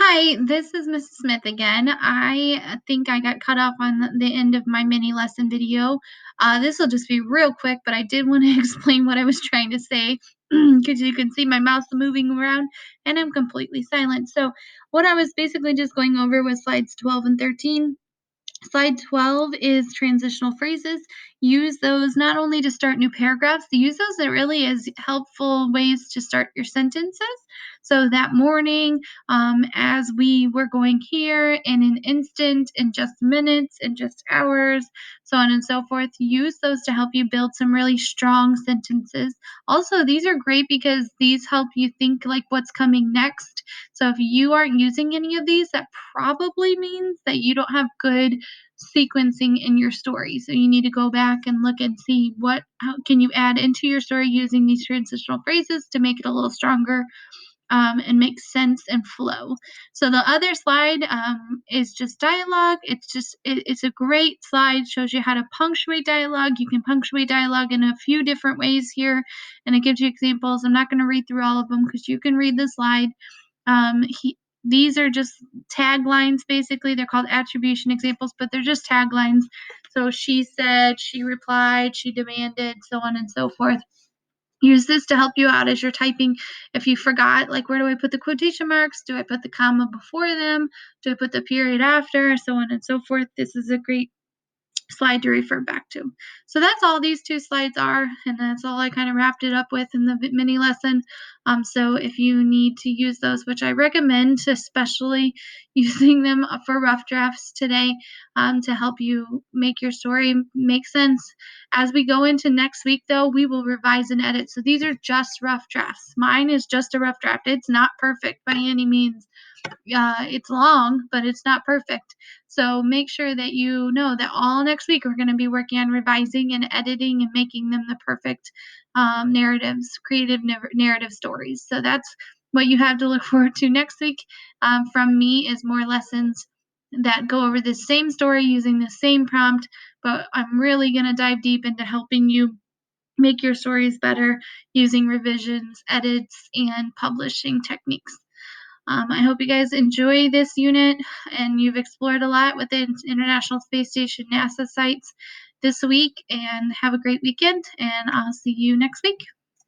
Hi, this is Mrs. Smith again. I think I got cut off on the end of my mini lesson video. This will just be real quick, but I did want to explain what I was trying to say because you can see my mouse moving around and I'm completely silent. So, what I was basically just going over was slides 12 and 13. Slide 12 is transitional phrases. Use those not only to start new paragraphs, use those really as helpful ways to start your sentences. So that morning, as we were going here, in an instant, in just minutes, in just hours, so on and so forth, use those to help you build some really strong sentences. Also, these are great because these help you think like what's coming next. So if you aren't using any of these, that probably means that you don't have good sequencing in your story. So you need to go back and look and see how can you add into your story using these transitional phrases to make it a little stronger, and make sense and flow. So the other slide is just dialogue. It's a great slide. Shows you how to punctuate dialogue. You can punctuate dialogue in a few different ways here, and it gives you examples. I'm not going to read through all of them because you can read the slide. These are just taglines, basically. They're called attribution examples, but they're just taglines. So she said, she replied, she demanded, so on and so forth. Use this to help you out as you're typing. If you forgot, like, where do I put the quotation marks? Do I put the comma before them? Do I put the period after? So on and so forth. This is a great slide to refer back to. So that's all these two slides are, and that's all I kind of wrapped it up with in the mini lesson. So if you need to use those, which I recommend, especially using them for rough drafts today, to help you make your story make sense. As we go into next week, though, we will revise and edit. So these are just rough drafts. Mine is just a rough draft. It's not perfect by any means. It's long, but it's not perfect. So make sure that you know that all next week we're going to be working on revising and editing and making them the perfect narratives, creative narrative stories. So that's what you have to look forward to next week from me is more lessons that go over the same story using the same prompt, but I'm really going to dive deep into helping you make your stories better using revisions, edits, and publishing techniques. I hope you guys enjoy this unit and you've explored a lot with the International Space Station NASA sites this week, and have a great weekend, and I'll see you next week.